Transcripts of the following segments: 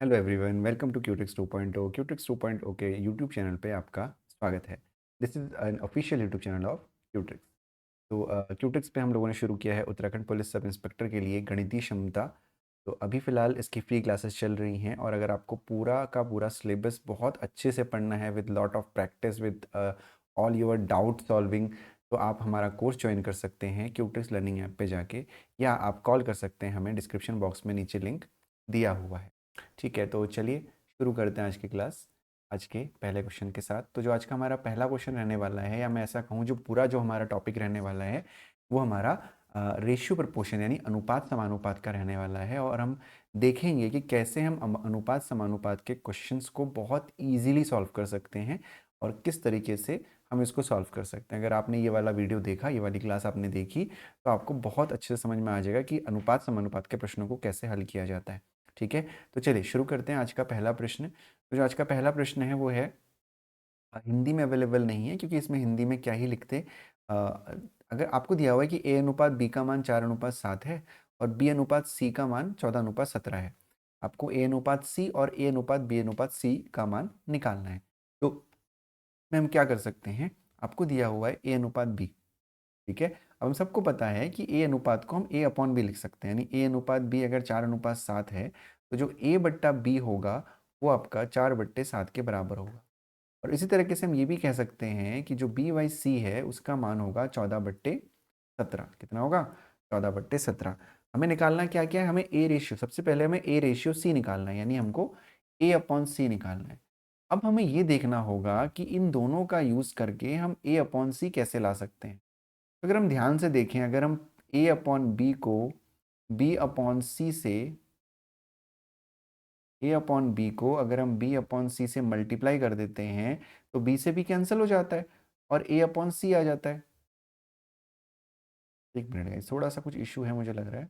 Hello everyone, welcome to Qtrix 2.0। Qtrix 2.0 के YouTube channel पे आपका स्वागत है। This is an official YouTube channel of Qtrix. तो क्यूट्रिक्स पे हम लोगों ने शुरू किया है उत्तराखंड पुलिस सब इंस्पेक्टर के लिए गणितीय क्षमता। तो अभी फ़िलहाल इसकी फ्री क्लासेस चल रही हैं, और अगर आपको पूरा का पूरा सिलेबस बहुत अच्छे से पढ़ना है with lot of practice with all your doubt solving, तो आप हमारा कोर्स ज्वाइन कर सकते हैं क्यूट्रिक्स लर्निंग ऐप पे जाके, या आप कॉल कर सकते हैं हमें। डिस्क्रिप्शन बॉक्स में नीचे लिंक दिया हुआ है। ठीक है, तो चलिए शुरू करते हैं आज की क्लास आज के पहले क्वेश्चन के साथ। तो जो आज का हमारा पहला क्वेश्चन रहने वाला है, या मैं ऐसा कहूँ जो पूरा जो हमारा टॉपिक रहने वाला है, वो हमारा रेशियो प्रपोर्शन यानी अनुपात समानुपात का रहने वाला है। और हम देखेंगे कि कैसे हम अनुपात समानुपात के क्वेश्चंस को बहुत इजीली सॉल्व कर सकते हैं, और किस तरीके से हम इसको सॉल्व कर सकते हैं। अगर आपने ये वाला वीडियो देखा, ये वाली क्लास आपने देखी, तो आपको बहुत अच्छे से समझ में आ जाएगा कि अनुपात समानुपात के प्रश्नों को कैसे हल किया जाता है। ठीक है, तो चलिए शुरू करते हैं आज का पहला प्रश्न। तो जो आज का पहला प्रश्न है वो है, हिंदी में अवेलेबल नहीं है क्योंकि इसमें हिंदी में क्या ही लिखते। अ, अगर आपको दिया हुआ है कि ए अनुपात बी का मान 4:7 है, और बी अनुपात सी का मान 14:17 है। आपको ए अनुपात सी और ए अनुपात बी अनुपात सी का मान निकालना है। तो में हम क्या कर सकते हैं, आपको दिया हुआ है ए अनुपात बी। ठीक है, अब हम सबको पता है कि ए अनुपात को हम ए अपॉन बी लिख सकते हैं, यानी ए अनुपात बी अगर 4:7 है, तो जो ए बट्टा बी होगा वो आपका 4/7 के बराबर होगा। और इसी तरीके से हम ये भी कह सकते हैं कि जो बी बाई सी है उसका मान होगा 14/17। कितना होगा? 14/17। हमें निकालना क्या क्या है, हमें ए रेशियो, सबसे पहले हमें ए रेशियो सी निकालना है, यानी हमको ए अपॉन सी निकालना है। अब हमें ये देखना होगा कि इन दोनों का यूज़ करके हम ए अपॉन सी कैसे ला सकते हैं। अगर हम ध्यान से देखें, अगर हम ए अपॉन बी को बी अपॉन सी से ए अपॉन बी को अगर हम बी अपॉन सी से मल्टीप्लाई कर देते हैं, तो बी से बी कैंसिल हो जाता है और ए अपॉन सी आ जाता है। एक मिनट गाइस, थोड़ा सा कुछ इशू है मुझे लग रहा है।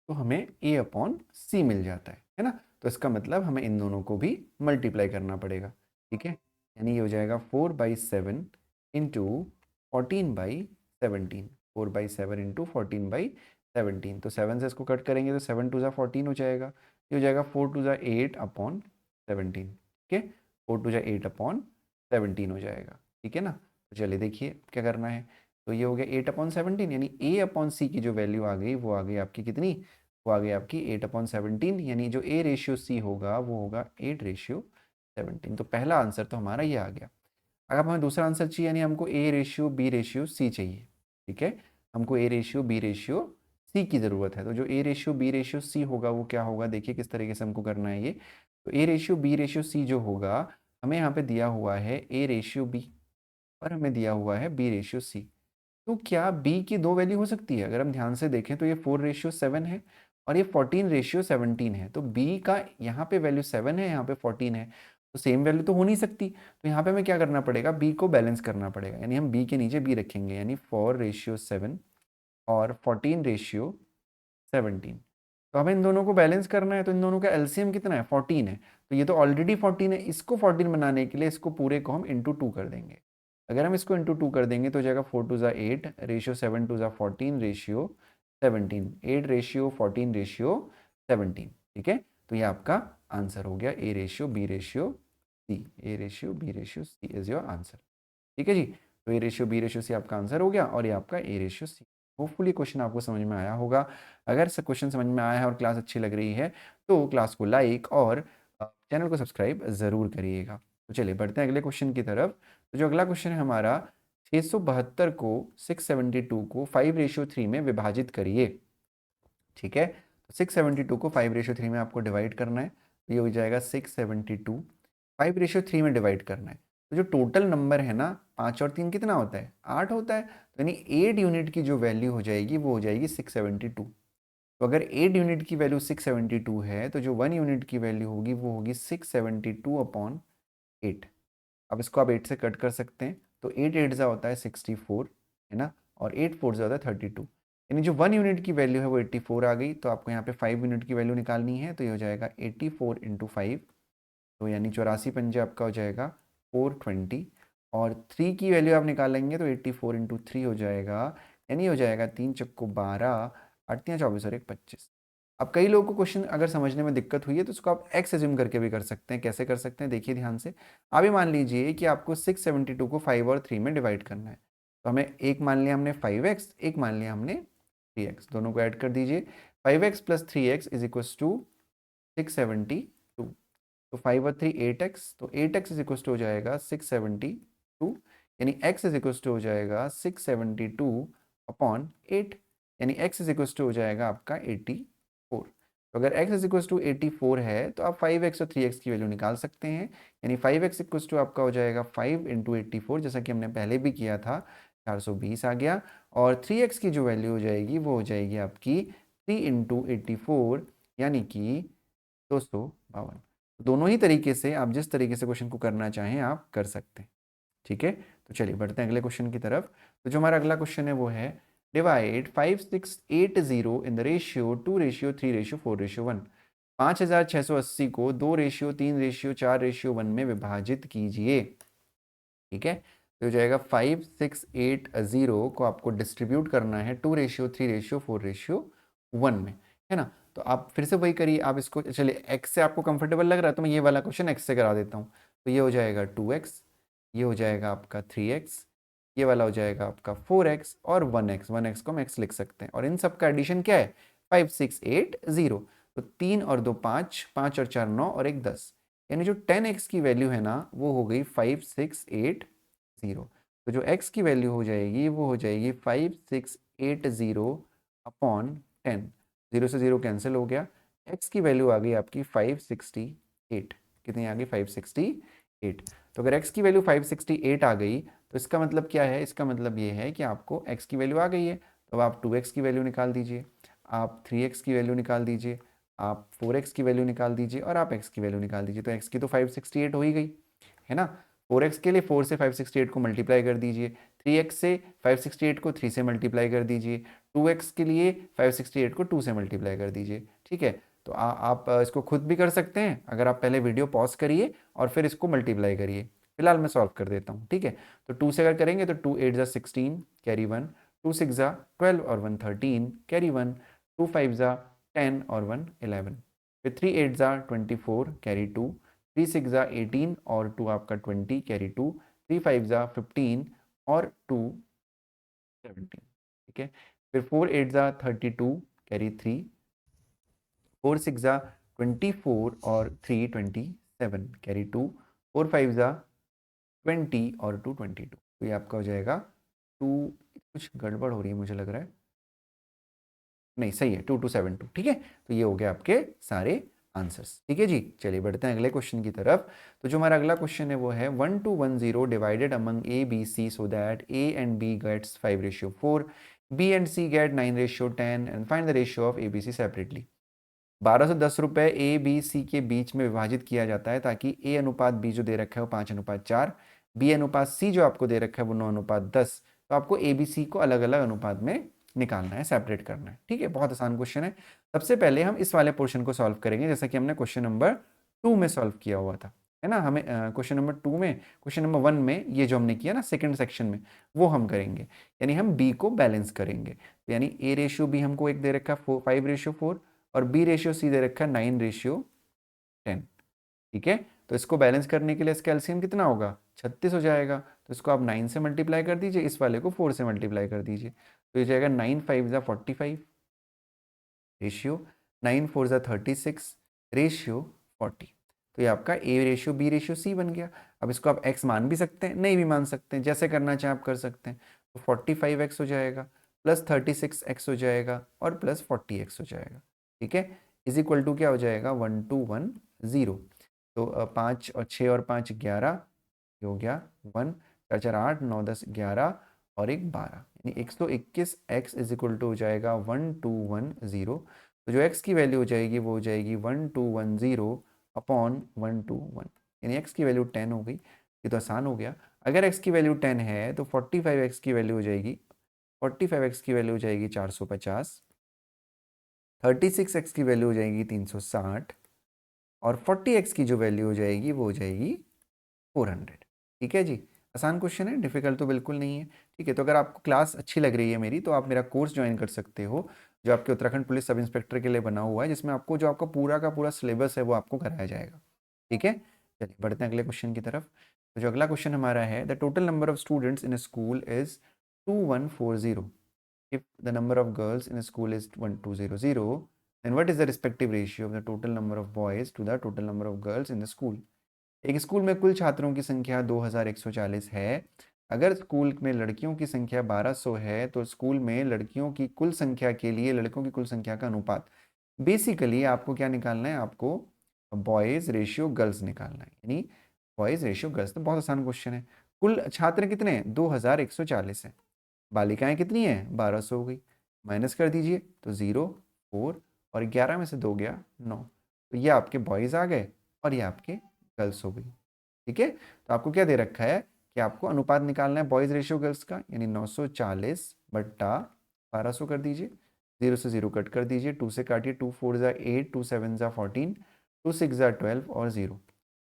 तो हमें ए अपॉन सी मिल जाता है ना। तो इसका मतलब हमें इन दोनों को भी मल्टीप्लाई करना पड़ेगा। ठीक है, यानी ये हो जाएगा 4/7 इंटू 14/17। 4/7 इंटू 14/17। तो 7 से इसको कट करेंगे तो 7 2 ज़ा 14 हो जाएगा। ये हो जाएगा 4 2 ज़ा 8/17। ठीक है, 4 2 ज़ा 8/17 हो जाएगा। ठीक है ना। तो चलिए देखिए क्या करना है। तो ये हो गया 8/17, यानी ए अपॉन सी की जो वैल्यू आ गई वो आ गई आपकी कितनी, वो आ गई आपकी 8/17, यानी जो ए रेशियो सी होगा वो होगा 8/17। तो पहला आंसर तो हमारा ये आ गया। अगर हमें दूसरा आंसर चाहिए, यानी हमको A ratio B ratio C चाहिए। ठीक है, हमको A ratio B ratio C की ज़रूरत है। तो जो A ratio B ratio C होगा वो क्या होगा, देखिए किस तरीके से हमको करना है ये। तो A ratio B ratio C जो होगा, हमें यहाँ पे दिया हुआ है ए रेशियो बी और हमें दिया हुआ है बी रेशियो सी। तो क्या बी की दो वैल्यू हो सकती है? अगर हम ध्यान से देखें तो ये 4/7 है और ये 14/17 है। तो बी का यहाँ पे वैल्यू 7 है, यहाँ पे 14 है, तो सेम वैल्यू तो हो नहीं सकती। तो यहाँ पे हमें क्या करना पड़ेगा, बी को बैलेंस करना पड़ेगा, यानी हम बी के नीचे बी रखेंगे, यानी 4/7 और 14/17। तो हमें इन दोनों को बैलेंस करना है, तो इन दोनों का एलसीएम कितना है, 14 है। तो ये तो ऑलरेडी 14 है, इसको 14 बनाने के लिए इसको पूरे को हम इंटू 2 कर देंगे। अगर हम इसको इंटू 2 कर देंगे तो हो जाएगा 4 2 ज़ा 8 रेशियो 7 2 ज़ा 14 रेशियो 17। 8/14/17। ठीक है, तो ये आपका आंसर हो गया A ratio B ratio C. A ratio B ratio C is your answer. ठीक है जी। तो A ratio B ratio C आपका आंसर हो गया, और ये आपका A ratio C. Hopefully question आपको समझ में आया होगा। अगर से क्वेश्चन समझ में आया है और क्लास अच्छी लग रही है, तो क्लास को लाइक और चैनल को सब्सक्राइब ज़रूर करिएगा। तो चलिए बढ़ते हैं अगले क्वेश्चन की तरफ। तो जो अगला क्वेश्चन है हमारा, 672 को 672 को 5/3 में विभाजित करिए। ठीक है, तो 672 को 5/3 में आपको डिवाइड करना है। तो ये हो जाएगा 672 5:3 में डिवाइड करना है। तो जो टोटल नंबर है ना 5 और 3 कितना होता है, 8 होता है। तो यानी 8 यूनिट की जो वैल्यू हो जाएगी वो हो जाएगी 672। तो अगर 8 यूनिट की वैल्यू 672 है तो जो 1 यूनिट की वैल्यू होगी वो होगी 672 अपॉन 8। अब इसको आप 8 से कट कर सकते हैं, तो 8 8 ज़ा होता है 64, है ना, और 8 4 ज़ा होता है 32। यानी जो 1 यूनिट की वैल्यू है वो 84 आ गई। तो आपको यहाँ पे 5 यूनिट की वैल्यू निकालनी है, तो ये हो जाएगा 84 इंटू 5, तो यानी 84 पंजे आपका हो जाएगा 420। और 3 की वैल्यू आप निकालेंगे तो 84 इंटू 3 हो जाएगा, यानी हो जाएगा 3 चक्को 12, 8 तियाँ 24 और 1 25। अब कई लोगों को क्वेश्चन अगर समझने में दिक्कत हुई है तो उसको आप एक्स एज्यूम करके भी कर सकते हैं। कैसे कर सकते हैं देखिए ध्यान से। अभी मान लीजिए कि आपको 672 को 5 और 3 में डिवाइड करना है, तो हमें एक मान लिया हमने 5x, एक मान लिया हमने 3x, दोनों को ऐड कर दीजिए। 5x plus 3x is equals to 672। तो 5 और 3 8x, तो 8x इज इक्वस टू हो जाएगा 672, यानी x इज इक्वस टू हो जाएगा 672 अपॉन 8, यानी x इज इक्वस टू हो जाएगा आपका 84। तो अगर x इज इक्वस टू 84 है तो आप 5x और 3x की वैल्यू निकाल सकते हैं। यानी 5x इक्वस टू आपका हो जाएगा 5 इंटू 84, जैसा कि हमने पहले भी किया था, 420 आ गया। और 3x की जो वैल्यू हो जाएगी वो हो जाएगी आपकी 3 इंटू 84, यानी कि 252। दोनों ही तरीके से आप जिस तरीके से क्वेश्चन को करना चाहें आप कर सकते हैं। ठीक है, तो चलिए बढ़ते हैं अगले क्वेश्चन की तरफ। तो जो हमारा अगला क्वेश्चन है वो है डिवाइड 5680 इन द रेशियो 2:3:4:1। 5680 को 2:3:4:1 में विभाजित कीजिए। ठीक है, तो हो जाएगा 5680 को आपको डिस्ट्रीब्यूट करना है 2:3:4:1 में, है ना। तो आप फिर से वही करिए, आप इसको चलिए एक्स से आपको कंफर्टेबल लग रहा है तो मैं ये वाला क्वेश्चन एक्स से करा देता हूँ। तो ये हो जाएगा 2x, ये हो जाएगा आपका 3x, ये वाला हो जाएगा आपका 4x और 1x। 1x को हम x लिख सकते हैं, और इन सब का एडिशन क्या है 5680। तो 3 और 2 5, 5 और 4 9 और 1 10, यानी जो 10x की वैल्यू है ना वो हो गई 5680। तो जो x की वैल्यू हो जाएगी वो हो जाएगी 5680 अपॉन 10। 0 से 0 कैंसिल हो गया, x की वैल्यू आ गई आपकी 568। कितनी आ गई 568। तो अगर x की वैल्यू 568 आ गई तो इसका मतलब क्या है, इसका मतलब ये है कि आपको x की वैल्यू आ गई है। तो अब आप 2x की वैल्यू निकाल दीजिए, आप 3x की वैल्यू निकाल दीजिए, आप 4x की वैल्यू निकाल दीजिए और आप x की वैल्यू निकाल दीजिए। तो x की तो 568 हो ही गई, है ना। 4x के लिए 4 से 568 को मल्टीप्लाई कर दीजिए, 3x से 568 को 3 से मल्टीप्लाई कर दीजिए, 2x के लिए 568 को 2 से मल्टीप्लाई कर दीजिए। ठीक है, तो आप इसको खुद भी कर सकते हैं अगर आप पहले वीडियो पॉज करिए और फिर इसको मल्टीप्लाई करिए। फिलहाल मैं सॉल्व कर देता हूँ। ठीक है, तो 2 से अगर करेंगे तो 2 8 ज़ा 16 कैरी 1, 2 6 ज़ा 12 और 1 13 कैरी 1, 2 5 ज़ा 10 और 1 11, फिर 3 8 ज़ा 24 कैरी 2, 3 6 ज़ा 18 और 2 आपका 20 कैरी 2, 3 5 ज़ा 15 और 2 17। ठीक है, फिर 4 8 ज़ा 32 कैरी 3, 4 6 ज़ा 24 और 3 27 कैरी 2, 4 5 ज़ा 20 और 2 22। तो ये आपका हो जाएगा 2, कुछ गड़बड़ हो रही है मुझे लग रहा है, नहीं सही है 2272। ठीक है, तो ये हो गया आपके सारे आंसर्स। ठीक है जी, चलिए बढ़ते हैं अगले क्वेश्चन की तरफ। तो जो हमारा अगला क्वेश्चन है वो है 1210 divided among A B C so that A and B gets 5:4, B and C get 9:10 and find the ratio of A B C separately. 1210 रुपये ए बी सी के बीच में विभाजित किया जाता है ताकि ए अनुपात बी जो दे रखा है वो 5:4, बी अनुपात सी जो आपको दे रखा है वो 9:10। तो आपको ए बी सी को अलग अलग अनुपात में निकालना है, सेपरेट करना है। ठीक है, बहुत आसान क्वेश्चन है। सबसे पहले हम इस वाले पोर्शन को सॉल्व करेंगे जैसा कि हमने क्वेश्चन नंबर 2 में सॉल्व किया हुआ था, है ना। हमें क्वेश्चन नंबर 2 में, क्वेश्चन नंबर 1 में ये जो हमने किया ना सेकंड सेक्शन में, वो हम करेंगे। यानी हम बी को बैलेंस करेंगे। तो यानी ए रेशियो बी हमको एक दे रखा है 5:4 और बी रेशियो सी दे रखा है 9:10। ठीक है, तो इसको बैलेंस करने के लिए इसका एलसीएम कितना होगा 36 हो जाएगा। तो इसको आप 9 से मल्टीप्लाई कर दीजिए, इस वाले को 4 से मल्टीप्लाई कर दीजिए। तो ये जाएगा 9 5 ज़ा 45 रेशियो 9 4 ज़ा 36 रेशियो 40। तो ये आपका A ratio B ratio C बन गया। अब इसको आप x मान भी सकते हैं, नहीं भी मान सकते हैं, जैसे करना चाहें आप कर सकते हैं। तो 45x हो जाएगा प्लस 36x हो जाएगा और प्लस 40x हो जाएगा। ठीक है, इज इक्वल टू क्या हो जाएगा 1210। तो 5 और 6 और 5 11 हो गया 1, 4 4 8 9 10 11 और एक 12, यानी 121 x इज इक्वल टू हो जाएगा 1210। तो जो x की वैल्यू हो जाएगी वो हो जाएगी 1210 अपॉन 121, यानी x की वैल्यू 10 हो गई। ये तो आसान हो गया। अगर x की वैल्यू 10 है तो 45x की वैल्यू हो जाएगी 45x की वैल्यू हो जाएगी 450, 36x की वैल्यू हो जाएगी 360 और 40x की जो वैल्यू हो जाएगी वो हो जाएगी 400। ठीक है जी, आसान क्वेश्चन है, डिफिकल्ट तो बिल्कुल नहीं है। ठीक है, तो अगर आपको क्लास अच्छी लग रही है मेरी तो आप मेरा कोर्स ज्वाइन कर सकते हो जो आपके उत्तराखंड पुलिस सब इंस्पेक्टर के लिए बना हुआ है, जिसमें आपको जो आपका पूरा का पूरा सिलेबस है वो आपको कराया जाएगा। ठीक है, चलिए बढ़ते हैं अगले क्वेश्चन की तरफ। तो जो अगला क्वेश्चन हमारा है, the total number of students in a school is 2140। If the number of girls in a school is 1200, then what is the respective ratio of the total number of boys to the total number of girls in the school? एक school में कुल छात्रों की संख्या 2140 है। अगर school में लड़कियों की संख्या 1200 है तो स्कूल में लड़कियों की कुल संख्या के लिए लड़कों की कुल संख्या का अनुपात। बेसिकली आपको क्या निकालना है, आपको बॉयज़ रेशियो गर्ल्स निकालना है, यानी बॉयज़ रेशियो गर्ल्स। तो बहुत आसान क्वेश्चन है। कुल छात्र कितने हैं? 2140 है। बालिकाएं कितनी है? 1200 हो गई। माइनस कर दीजिए तो 0 4 और 11 में से 2 गया 9। तो ये आपके बॉयज़ आ गए और ये आपके गर्ल्स हो गई। ठीक है, तो आपको क्या दे रखा है कि आपको अनुपात निकालना है बॉयज़ रेशियो गर्ल्स का, यानी 940 बट्टा 1200 कर दीजिए। 0 से 0 कट कर दीजिए, 2 से काटिए, 2 4 ज़ा 8, 2 7 ज़ा 14, 2 6 ज़ा 12 और 0।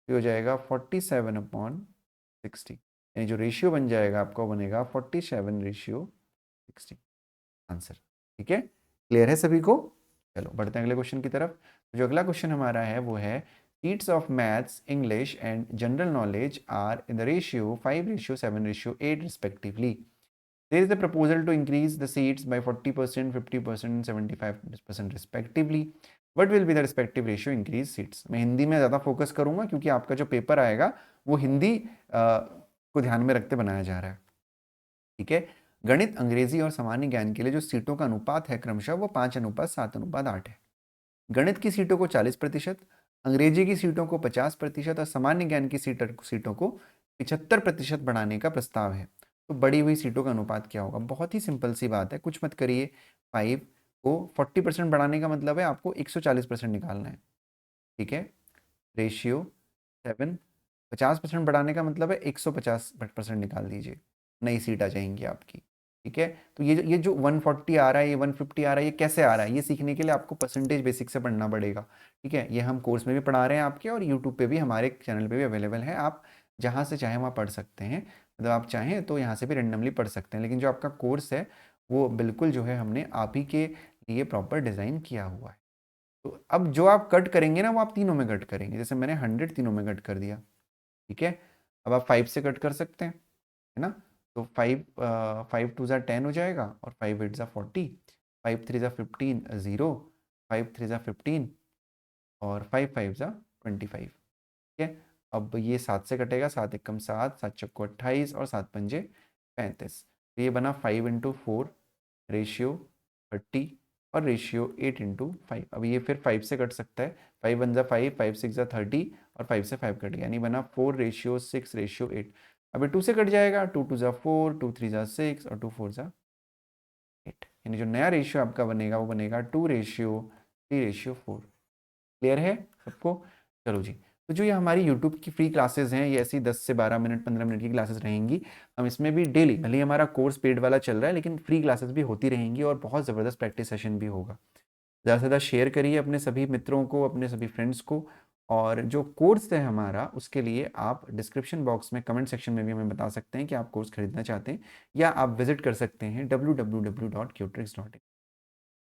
ये हो जाएगा 47/60, यानी जो रेशियो बन जाएगा आपको बनेगा 47/60 आंसर। ठीक है, क्लियर है सभी को? चलो बढ़ते हैं अगले क्वेश्चन की तरफ। जो अगला क्वेश्चन हमारा है वो है seats of maths, English and general knowledge are in the ratio 5:7:8 respectively. There is a proposal to increase the seats by 40%, 50% and 75% respectively. What will be the respective ratio increase seats? मैं हिंदी में ज़्यादा focus करूंगा क्योंकि आपका जो paper आएगा वो हिंदी को ध्यान में रखते बनाया जा रहा है। ठीक है, गणित, अंग्रेजी और सामान्य ज्ञान के लिए जो सीटों का अनुपात है क्रमशः वो 5:7:8 है। गणित की सीटों को 40%, अंग्रेजी की सीटों को 50% और सामान्य ज्ञान की सीटों को 75% बढ़ाने का प्रस्ताव है। तो बढ़ी हुई सीटों का अनुपात क्या होगा? बहुत ही सिंपल सी बात है, कुछ मत करिए। 5 को 40% बढ़ाने का मतलब है आपको 140% निकालना है। ठीक है, रेशियो 7, 50% बढ़ाने का मतलब है 150% निकाल दीजिए, नई सीट आ जाएंगी आपकी। ठीक है, तो ये जो 140 आ रहा है, ये 150 आ रहा है, ये कैसे आ रहा है? ये सीखने के लिए आपको परसेंटेज बेसिक से पढ़ना पड़ेगा। ठीक है, ये हम कोर्स में भी पढ़ा रहे हैं आपके, और यूट्यूब पे भी हमारे चैनल पे भी अवेलेबल है। आप जहाँ से चाहें वहाँ पढ़ सकते हैं, मतलब आप चाहें तो यहाँ से भी रेंडमली पढ़ सकते हैं, लेकिन जो आपका कोर्स है वो बिल्कुल जो है हमने आप ही के लिए प्रॉपर डिज़ाइन किया हुआ है। तो अब जो आप कट करेंगे ना वो आप तीनों में कट करेंगे, जैसे मैंने 100 तीनों में कट कर दिया। ठीक है, अब आप 5 से कट कर सकते हैं, है ना? तो 5 2 ज़ा 10 हो जाएगा और 5 8 ज़ा 40, 5 3 ज़ा 15 0, 5 3 ज़ा 15 और 5 5 ज़ा 25। ठीक है, अब ये 7 से कटेगा, 7 एकम 7, 7 चक्को 28 और 7 पंजे 35। तो ये बना 5/4 रेशियो 30 और रेशियो 8/5। अब ये फिर 5 से कट सकता है, 5 1 ज़ा 5, 5 6 ज़ा 30 और 5 से 5 कट गया, यानी बना 4:6:8। अभी 2 से कट जाएगा, 2 2 ज़ा 4, 2 3 ज़ा 6 और 2 4 ज़ा 8, यानी जो नया रेशियो आपका बनेगा वो बनेगा 2:3:4। क्लियर है सबको? चलो जी, तो जो ये हमारी यूट्यूब की फ्री क्लासेस हैं, ये ऐसी 10 से 12 मिनट 15 मिनट की क्लासेस रहेंगी। हम इसमें भी डेली, भले ही हमारा कोर्स पेड वाला चल रहा है, लेकिन फ्री क्लासेस भी होती रहेंगी और बहुत ज़बरदस्त प्रैक्टिस सेशन भी होगा। ज़्यादा से ज़्यादा शेयर करिए अपने सभी मित्रों को, अपने सभी फ्रेंड्स को। और जो कोर्स है हमारा, उसके लिए आप डिस्क्रिप्शन बॉक्स में कमेंट सेक्शन में भी हमें बता सकते हैं कि आप कोर्स खरीदना चाहते हैं, या आप विजिट कर सकते हैं www.qtrix.in।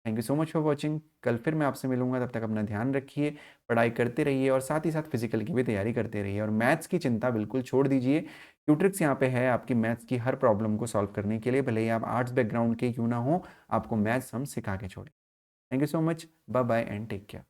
Thank you so much for watching. कल फिर मैं आपसे मिलूंगा, तब तक अपना ध्यान रखिए, पढ़ाई करते रहिए और साथ ही साथ फिजिकल की भी तैयारी करते रहिए, और मैथ्स की चिंता बिल्कुल छोड़ दीजिए। क्यूट्रिक्स यहाँ पे है आपकी मैथ्स की हर प्रॉब्लम को सॉल्व करने के लिए, भले ही आप आर्ट्स बैकग्राउंड के क्यों ना हो, आपको मैथ्स हम सिखा के छोड़ें। Thank you so much, bye bye and take care.